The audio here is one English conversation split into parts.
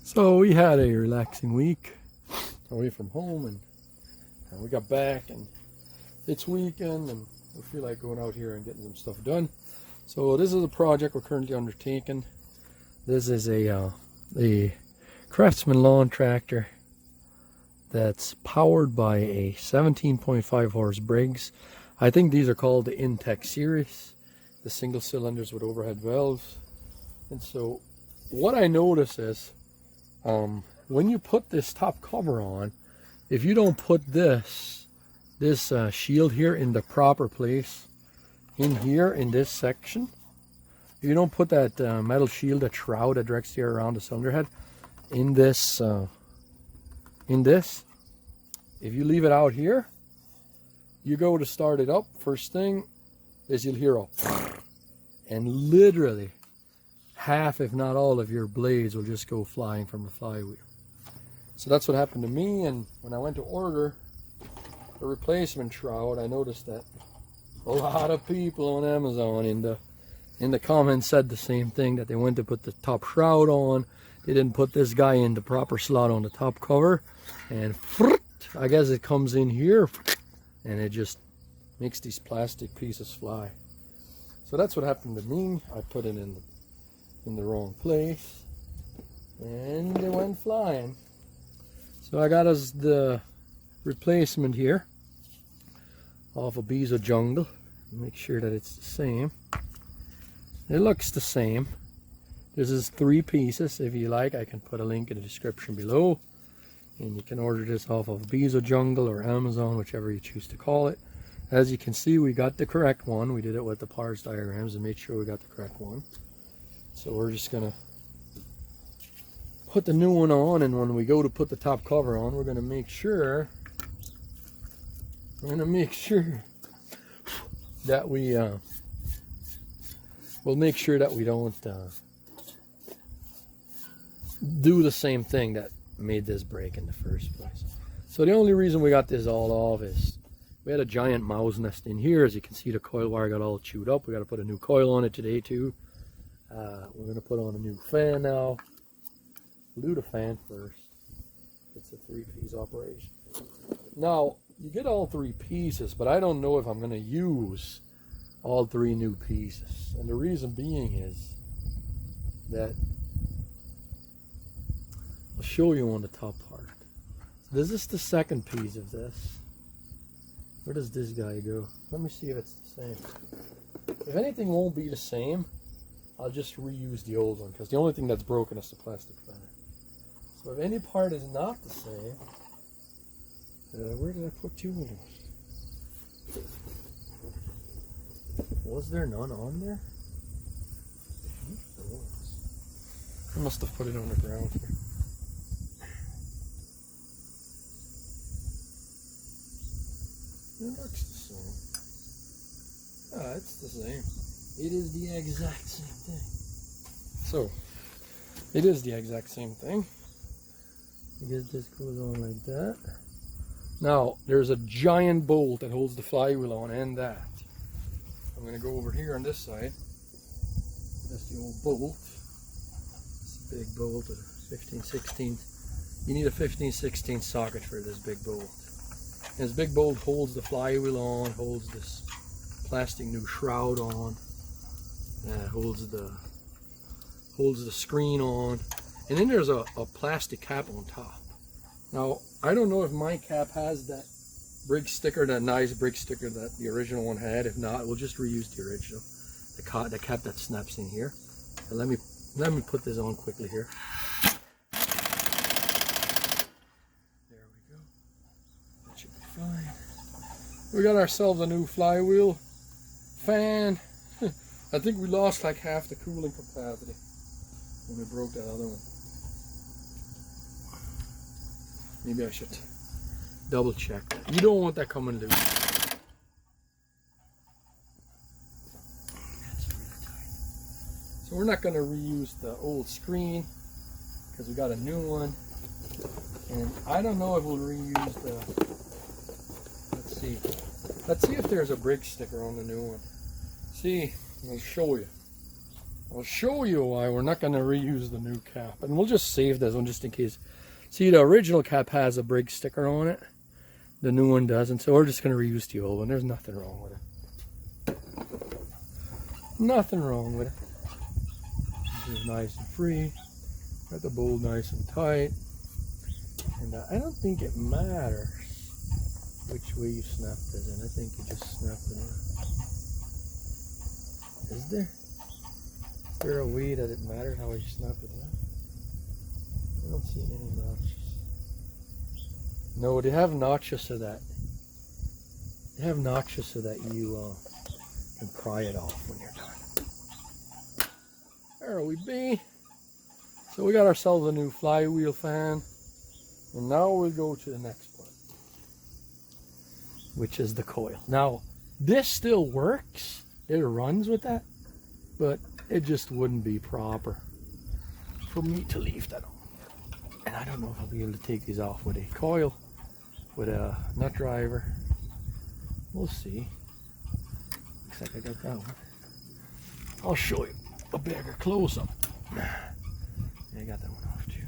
So we had a relaxing week away from home, and we got back, and it's weekend, and we feel like going out here and getting some stuff done. So this is a project we're currently undertaking. This is a Craftsman lawn tractor that's powered by a 17.5 horse Briggs. I think these are called the Intech series, the single cylinders with overhead valves. And so what I notice is when you put this top cover on, if you don't put this shield here in the proper place, in here in this section, if you don't put that metal shield, that shroud that directs the air around the cylinder head in this, if you leave it out here, you go to start it up, first thing is you'll hear a and literally half, if not all, of your blades will just go flying from the flywheel. So that's what happened to me, and when I went to order a replacement shroud, I noticed that a lot of people on Amazon in the comments said the same thing, that they went to put the top shroud on, they didn't put this guy in the proper slot on the top cover, and I guess it comes in here and it just makes these plastic pieces fly. So that's what happened to me. I put it in the wrong place and it went flying. So I got us the replacement here off of Bezo Jungle. Make sure that it's the same. It looks the same. This is 3 pieces. If you like, I can put a link in the description below, and you can order this off of Bezo Jungle or Amazon, whichever you choose to call it. As you can see, we got the correct one. We did it with the parts diagrams and made sure we got the correct one. So we're just gonna put the new one on, and when we go to put the top cover on, we're gonna make sure that we'll make sure that we don't do the same thing that made this break in the first place. So the only reason we got this all off is we had a giant mouse nest in here. As you can see, the coil wire got all chewed up. We got to put a new coil on it today too. We're going to put on a new fan now. We'll do the fan first. It's a 3-piece operation. Now, you get all 3 pieces, but I don't know if I'm going to use all 3 new pieces. And the reason being is that I'll show you on the top part. So this is the second piece of this. Where does this guy go? Let me see if it's the same. If anything won't be the same, I'll just reuse the old one, because the only thing that's broken is the plastic fan. So if any part is not the same, where did I put you in? Was there none on there? I must have put it on the ground here. It looks the same. Ah, it's the same. It is the exact same thing. So, it is the exact same thing. I guess this goes on like that. Now, there's a giant bolt that holds the flywheel on, and that. I'm going to go over here on this side. That's the old bolt. It's a big bolt, a 15/16. You need a 15/16 socket for this big bolt. And this big bolt holds the flywheel on, holds this plastic new shroud on, holds the screen on, and then there's a plastic cap on top. Now, I don't know if my cap has that Briggs sticker, that nice Briggs sticker that the original one had. If not, we'll just reuse the original, the cap that snaps in here. And let me put this on quickly here. There we go. That should be fine. We got ourselves a new flywheel fan. I think we lost like half the cooling capacity when we broke that other one. Maybe I should double check. You don't want that coming loose. That's really tight. So we're not going to reuse the old screen because we got a new one. And I don't know if we'll reuse the... Let's see if there's a Briggs sticker on the new one. See, I'll show you. I'll show you why we're not going to reuse the new cap. And we'll just save this one just in case. See, the original cap has a Briggs sticker on it. The new one doesn't. So we're just going to reuse the old one. There's nothing wrong with it. Nothing wrong with it. It's nice and free. Got the bolt nice and tight. And I don't think it matters which way you snap this in. I think you just snap it in. Is there? Is there a way that it matters how you snap it in? I don't see any notches. No, they have notches so that you can pry it off when you're done. There we be. So we got ourselves a new flywheel fan. And now we'll go to the next part, which is the coil. Now, this still works. It runs with that, but it just wouldn't be proper for me to leave that on. And I don't know if I'll be able to take these off with a coil, with a nut driver. We'll see. Looks like I got that one. I'll show you a bigger close-up. Yeah, I got that one off too.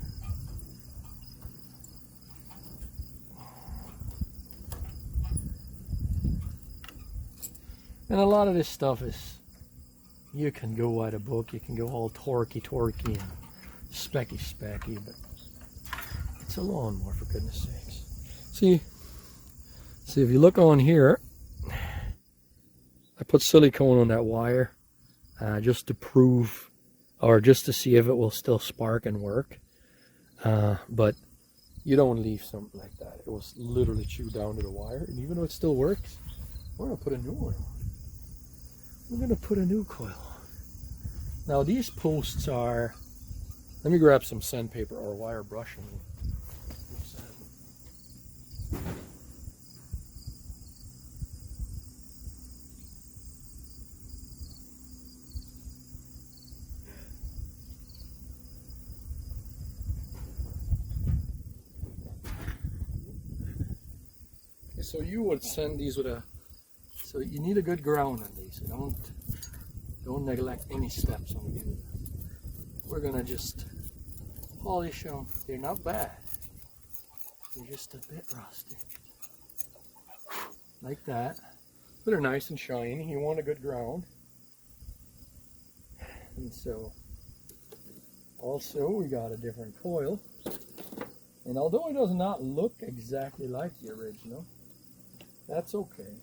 And a lot of this stuff is, you can go by the book, you can go all torquey and specky, but it's a lawnmower, for goodness sakes. See if you look on here, I put silicone on that wire just to prove, or just to see if it will still spark and work. But you don't leave something like that. It was literally chewed down to the wire, and even though it still works, we're going to put a new one on. We're going to put a new coil on. Now these posts are, let me grab some sandpaper or wire brush. So you would send these with a, so you need a good ground on these. So don't neglect any steps on these. We're gonna just polish them. They're not bad. They're just a bit rusty. Like that. But they're nice and shiny. You want a good ground. And so, also we got a different coil. And although it does not look exactly like the original, that's okay.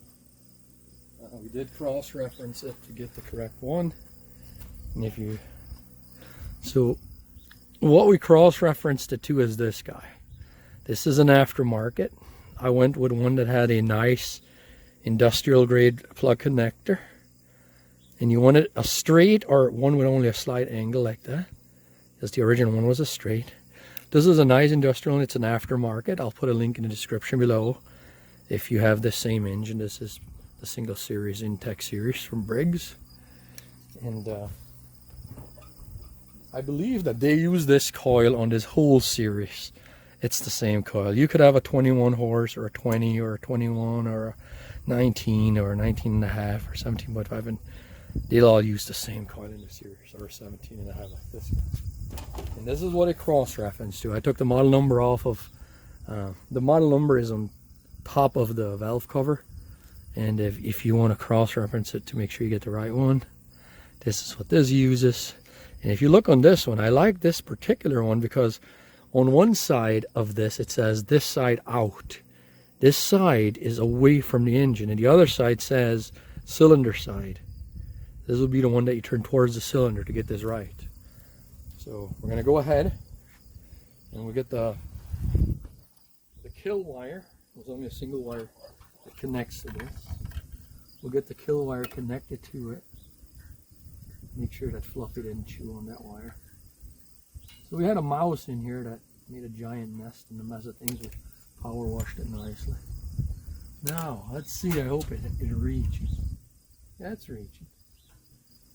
We did cross-reference it to get the correct one. And if you, so what we cross-referenced it to is this guy. This is an aftermarket. I went with one that had a nice industrial grade plug connector. And you wanted a straight or one with only a slight angle like that, because the original one was a straight. This is a nice industrial and it's an aftermarket. I'll put a link in the description below if you have the same engine. This is the single series Intech series from Briggs. And I believe that they use this coil on this whole series. It's the same coil. You could have a 21 horse or a 20 or a 21 or a 19 or a 19 and a half or 17.5, and they'll all use the same coil in the series, or 17 and a half like this. And this is what it cross-referenced to. I took the model number off of, the model number is on top of the valve cover. And if you want to cross-reference it to make sure you get the right one, this is what this uses. And if you look on this one, I like this particular one because on one side of this, it says this side out. This side is away from the engine, and the other side says cylinder side. This will be the one that you turn towards the cylinder to get this right. So we're going to go ahead and we'll get the kill wire. There's only a single wire that connects to this. We'll get the kill wire connected to it. Make sure that Fluffy didn't chew on that wire. So we had a mouse in here that made a giant nest in the mess of things. We power washed it nicely. Now, let's see, I hope it reaches. Yeah, it's reaching.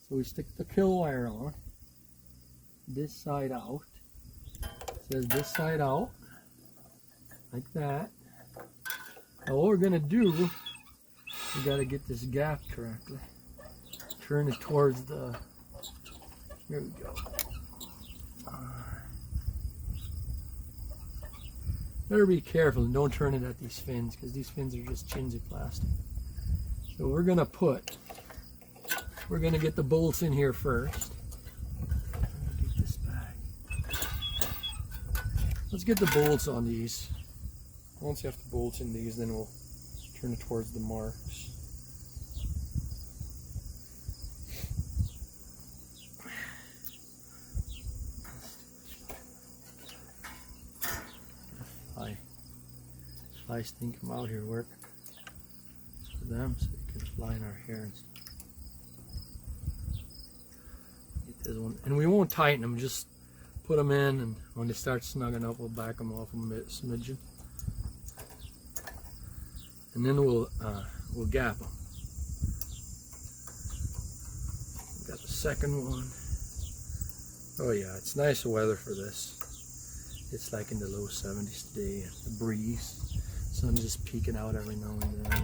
So we stick the kill wire on. This side out. It says this side out. Like that. Now what we're going to do, we got to get this gap correctly. Turn it towards the Here we go. Better be careful and don't turn it at these fins, because these fins are just chins of plastic. So we're gonna get the bolts in here first. Get this back. Let's get the bolts on these. Once you have the bolts in these, then we'll turn it towards the marks. Flies think come out here work for them, so they can fly in our hair and stuff. Get this one, and we won't tighten them, just put them in, and when they start snugging up, we'll back them off a smidgen, and then we'll gap them. We got the second one. Oh yeah, it's nice weather for this. It's like in the low 70s today. The breeze. Sun's just peeking out every now and then.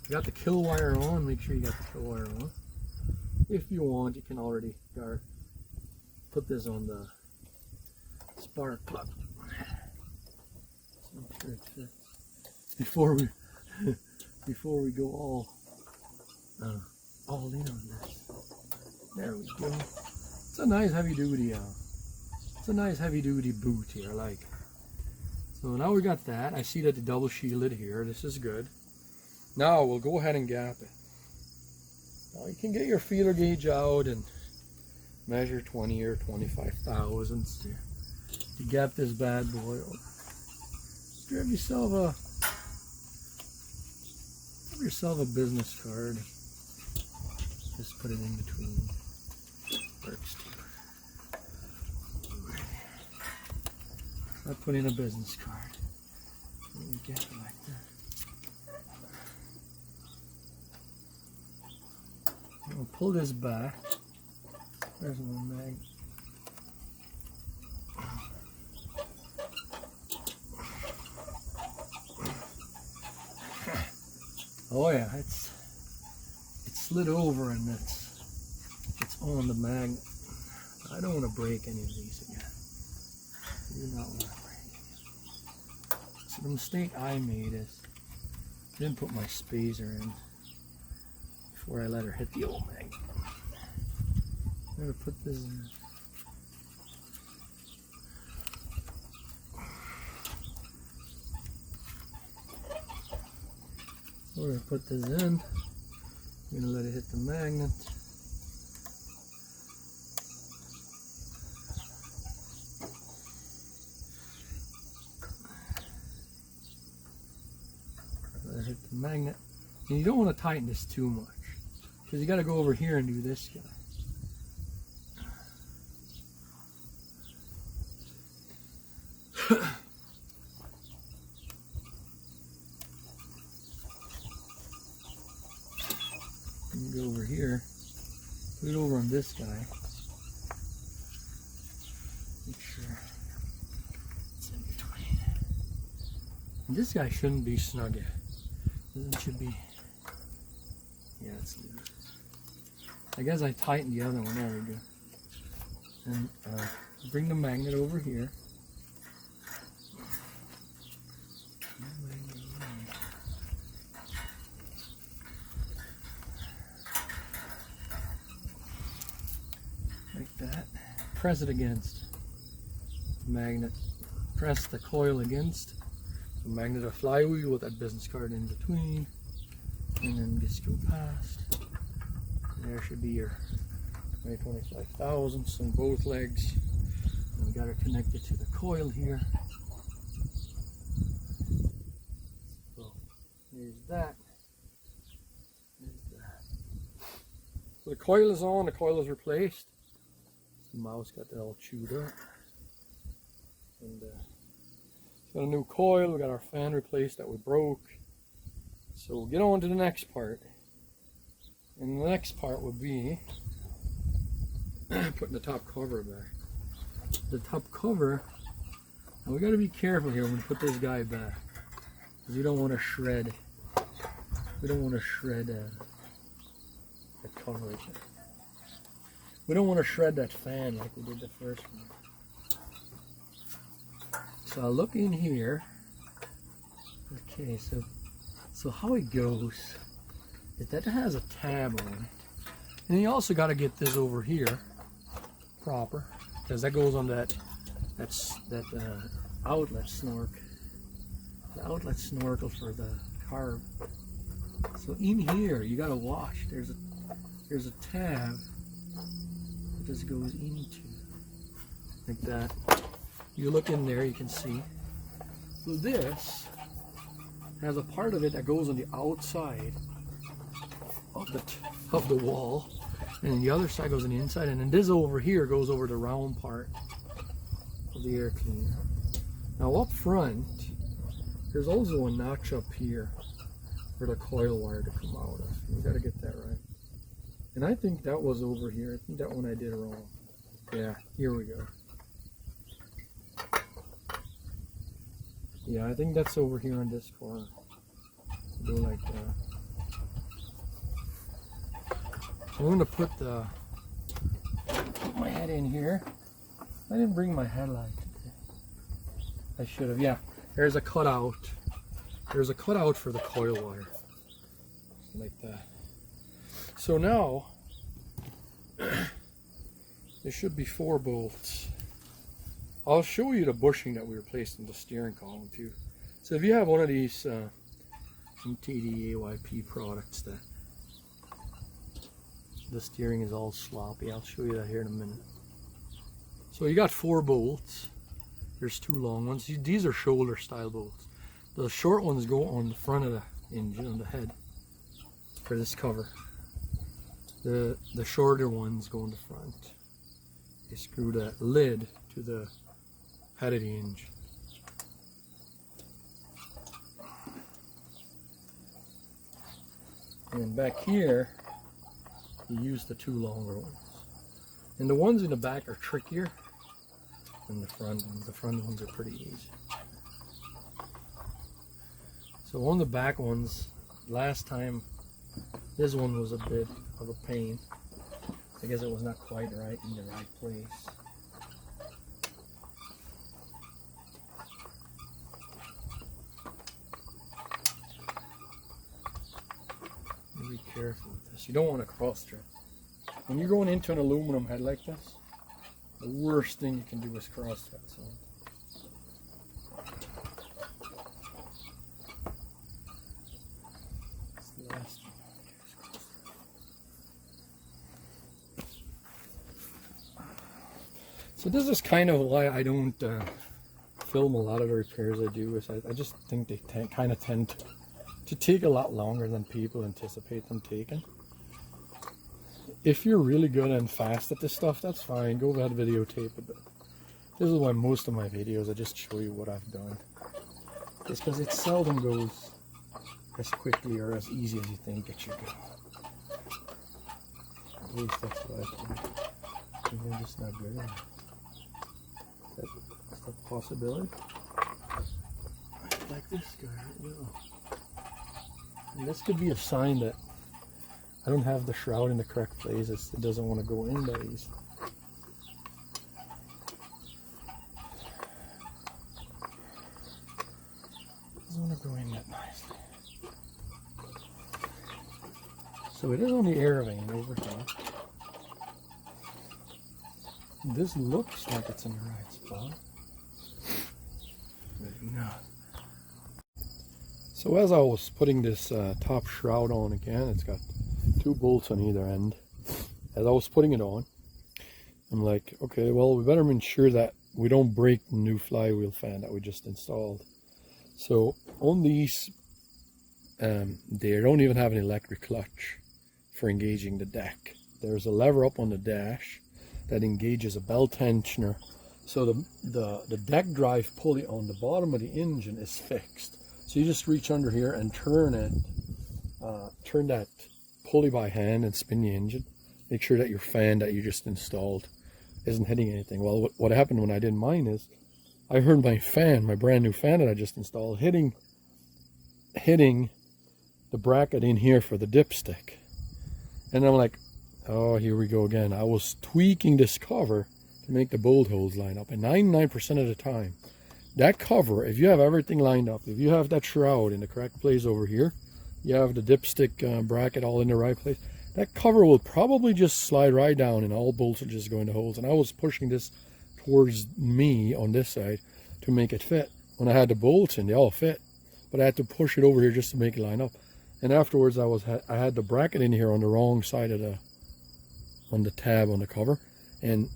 You got the kill wire on. Make sure you got the kill wire on. If you want, you can already put this on the spark plug. So make sure it fits. Before we go all in on this. There we go. It's a nice heavy duty. It's a nice heavy duty boot here. I like it. So now we got that. I see that the double shielded here. This is good. Now we'll go ahead and gap it. Now you can get your feeler gauge out and measure 20 or 25 thousandths to gap this bad boy. Grab yourself a business card. Just put it in between. Works too. I put in a business card. Let me get it like that. I'll pull this back. There's one mag. Oh yeah, it slid over and it's on the magnet. I don't want to break any of these again. I do not want to break any. So the mistake I made is I didn't put my spacer in before I let her hit the old magnet. I'm going to put this in. We're going to put this in. We're going to let it hit the magnet. Let it hit the magnet. And you don't want to tighten this too much, because you got to go over here and do this guy. Go over here, put it over on this guy. Make sure it's in between. And this guy shouldn't be snug yet. It should be, yeah, it's loose. I guess I tightened the other one. There we go. And bring the magnet over here. Like that. Press it against the magnet. Press the coil against the magnet or flywheel with that business card in between, and then just go past. And there should be your 25 thousandths on both legs. And we got her connected to the coil here. So there's that. There's that. So the coil is on. The coil is replaced. The mouse got that all chewed up. And got a new coil. We got our fan replaced that we broke. So we'll get on to the next part. And the next part will be putting the top cover back. The top cover, now we got to be careful here when we put this guy back, because we don't want to shred. We don't want to shred the cover right there. We don't want to shred that fan like we did the first one. So I'll look in here. Okay, so how it goes is that it has a tab on it. And you also got to get this over here proper, because that goes on that outlet snorkel. The outlet snorkel for the carb. So in here you got to wash. There's a tab that this goes into, like that. You look in there, you can see. So this has a part of it that goes on the outside of the wall, and then the other side goes on the inside, and then this over here goes over the round part of the air cleaner. Now up front, there's also a notch up here for the coil wire to come out of. You got to get that right. And I think that was over here. I think that one I did wrong. Yeah, here we go. Yeah, I think that's over here on this corner. Go like that. I'm going to put my head in here. I didn't bring my headlight today. I should have. Yeah, there's a cutout. There's a cutout for the coil wire. Like that. So now, there should be 4 bolts. I'll show you the bushing that we replaced in the steering column too. So if you have one of these MTD AYP products that the steering is all sloppy, I'll show you that here in a minute. So you got 4 bolts. There's 2 long ones. These are shoulder style bolts. The short ones go on the front of the engine, on the head, for this cover. The shorter ones go in the front. They screw that lid to the head of the engine. And then back here, you use the 2 longer ones. And the ones in the back are trickier than the front ones. The front ones are pretty easy. So on the back ones, last time, this one was a bit of a pain. I guess it was not quite right in the right place. Be careful with this. You don't want to cross thread. When you're going into an aluminum head like this, the worst thing you can do is cross thread. So it's the last thing. So this is kind of why I don't film a lot of the repairs I do. Is I just think they kind of tend to take a lot longer than people anticipate them taking. If you're really good and fast at this stuff, that's fine. Go ahead and videotape it. But this is why most of my videos, I just show you what I've done. It's because it seldom goes as quickly or as easy as you think it should go. At least that's what I think. Maybe I'm just not good at it. That's a possibility. Like this guy right now. And this could be a sign that I don't have the shroud in the correct places. It doesn't want to go in that easy. It doesn't want to go in that nicely. So it is on the air vane over here. This looks like it's in the right spot. Maybe not. So as I was putting this top shroud on again, it's got 2 bolts on either end. As I was putting it on, I'm like, okay, well, we better ensure that we don't break the new flywheel fan that we just installed. So on these, they don't even have an electric clutch for engaging the deck. There's a lever up on the dash that engages a belt tensioner. So the deck drive pulley on the bottom of the engine is fixed. So you just reach under here and turn it, turn that pulley by hand and spin the engine. Make sure that your fan that you just installed isn't hitting anything. Well, what happened when I did mine is I heard my fan, my brand new fan that I just installed, hitting the bracket in here for the dipstick. And I'm like, Oh, here we go again. I was tweaking this cover to make the bolt holes line up, and 99% of the time, that cover, if you have everything lined up, if you have that shroud in the correct place over here, you have the dipstick bracket all in the right place, that cover will probably just slide right down and all bolts will just go in the holes. And I was pushing this towards me on this side to make it fit. When I had the bolts in, they all fit, but I had to push it over here just to make it line up. And afterwards, I had the bracket in here on the wrong side of the tab on the cover, and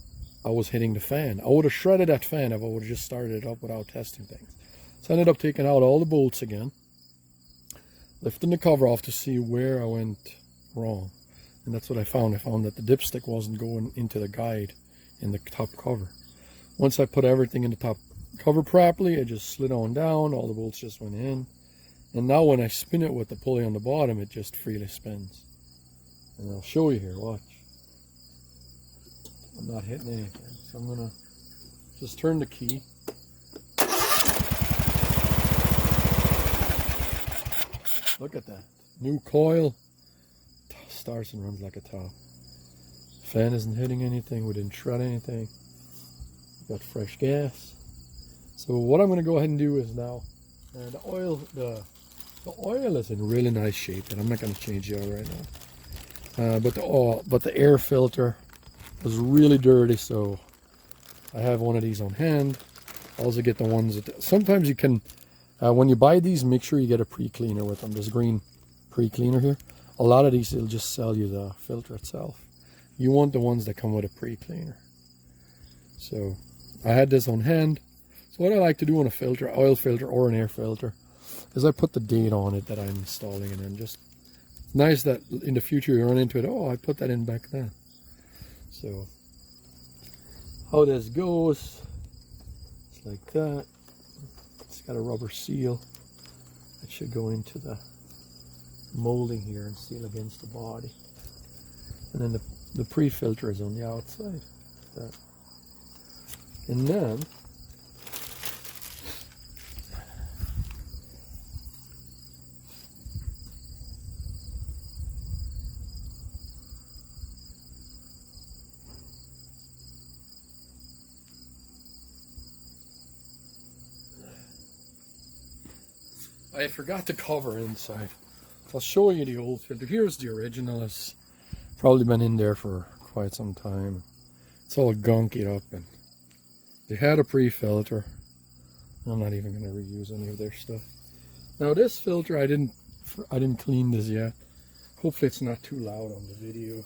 I was hitting the fan. I would have shredded that fan if I would have just started it up without testing things. So I ended up taking out all the bolts again, lifting the cover off to see where I went wrong. And that's what I found. I found that the dipstick wasn't going into the guide in the top cover. Once I put everything in the top cover properly, it just slid on down, all the bolts just went in. And now when I spin it with the pulley on the bottom, it just freely spins. And I'll show you here, watch. I'm not hitting anything, so I'm gonna just turn the key. Look at that. New coil. Starts and runs like a top. Fan isn't hitting anything, we didn't shred anything. Got fresh gas. So what I'm gonna go ahead and do is now, the oil is in really nice shape, and I'm not gonna change the oil right now. But the air filter was really dirty, so I have one of these on hand. I also get the ones that sometimes you can, when you buy these, make sure you get a pre-cleaner with them. This green pre-cleaner here. A lot of these, it'll just sell you the filter itself. You want the ones that come with a pre-cleaner. So I had this on hand. So what I like to do on a filter, oil filter or an air filter, is I put the date on it that I'm installing, and then just nice that in the future you run into it, oh, I put that in back then. So how this goes, it's like that. It's got a rubber seal. It should go into the molding here and seal against the body. And then the pre-filter is on the outside. Like that. And then I forgot the cover inside. I'll show you the old filter. Here's the original. It's probably been in there for quite some time. It's all gunky up, and they had a pre-filter. I'm not even going to reuse any of their stuff. Now this filter, I didn't clean this yet. Hopefully it's not too loud on the video.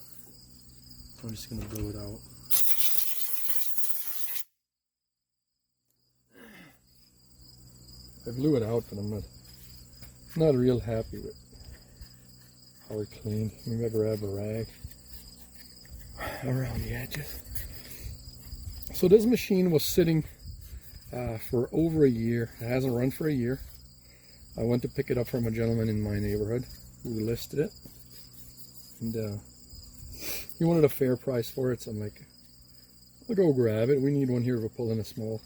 I'm just going to blow it out. I blew it out, but I'm not real happy with how it cleaned. Maybe I grab a rag around the edges. So this machine was sitting for over a year. It hasn't run for a year. I went to pick it up from a gentleman in my neighborhood who listed it, and he wanted a fair price for it, so I'm like, I'll go grab it. We need one here to pull in a small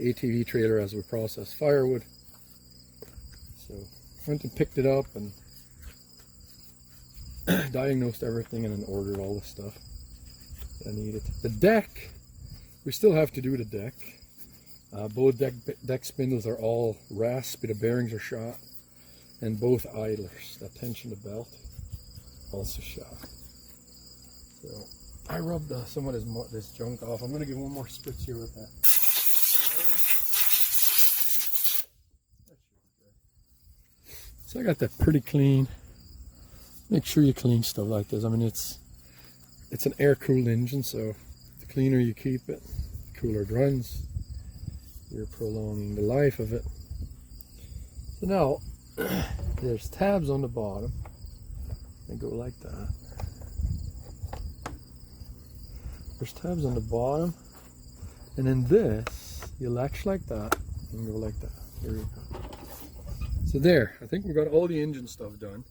ATV trailer as we process firewood. So went and picked it up and diagnosed everything, and then ordered all the stuff that I needed. The deck, we still have to do the deck. Both deck spindles are all raspy, the bearings are shot, and both idlers that tension the belt also shot. So I rubbed some of this junk off. I'm going to give one more spritz here with that. So I got that pretty clean. Make sure you clean stuff like this. I mean, it's an air-cooled engine, so the cleaner you keep it, the cooler it runs. You're prolonging the life of it. So now, there's tabs on the bottom. They go like that. There's tabs on the bottom, and then this, you latch like that, and go like that. There you go. So there, I think we got all the engine stuff done.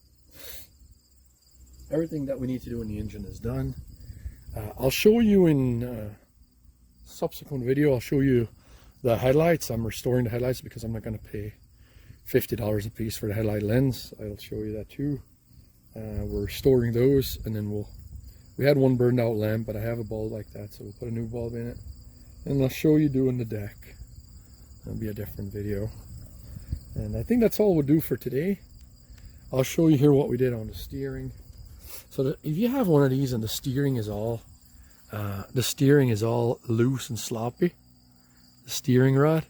Everything that we need to do in the engine is done. I'll show you in subsequent video, I'll show you the headlights. I'm restoring the headlights because I'm not going to pay $50 a piece for the headlight lens. I'll show you that too. We're restoring those, and then we'll We had one burned out lamp, but I have a bulb like that, so we'll put a new bulb in it. And I'll show you doing the deck. That'll be a different video. And I think that's all we'll do for today. I'll show you here what we did on the steering. So if you have one of these and the steering is all loose and sloppy, the steering rod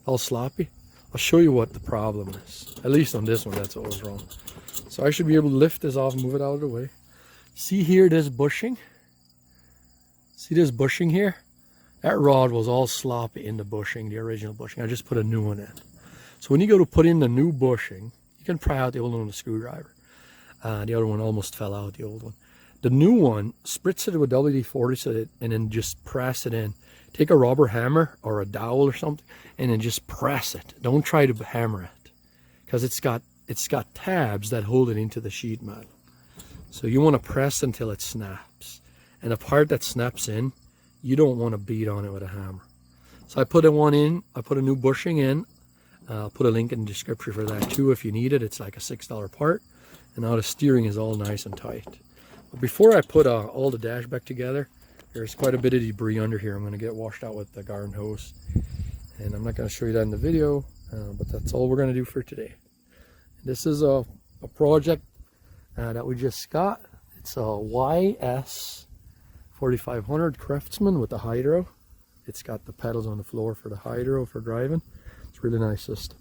all sloppy, I'll show you what the problem is. At least on this one, that's what was wrong. So I should be able to lift this off and move it out of the way. See here, this bushing? See this bushing here? That rod was all sloppy in the bushing, the original bushing. I just put a new one in. So when you go to put in the new bushing, you can pry out the old one with a screwdriver. The other one almost fell out, the old one. The new one, spritz it with WD-40 so that, and then just press it in. Take a rubber hammer or a dowel or something, and then just press it. Don't try to hammer it, because it's got tabs that hold it into the sheet metal. So you want to press until it snaps. And the part that snaps in, you don't want to beat on it with a hammer. So I put one in, I put a new bushing in. I'll put a link in the description for that too if you need it. It's like a $6 part. And now the steering is all nice and tight. But before I put all the dash back together, there's quite a bit of debris under here. I'm going to get washed out with the garden hose. And I'm not going to show you that in the video, but that's all we're going to do for today. This is a project that we just got. It's a YS4500 Craftsman with the hydro. It's got the pedals on the floor for the hydro for driving. It's a really nice system.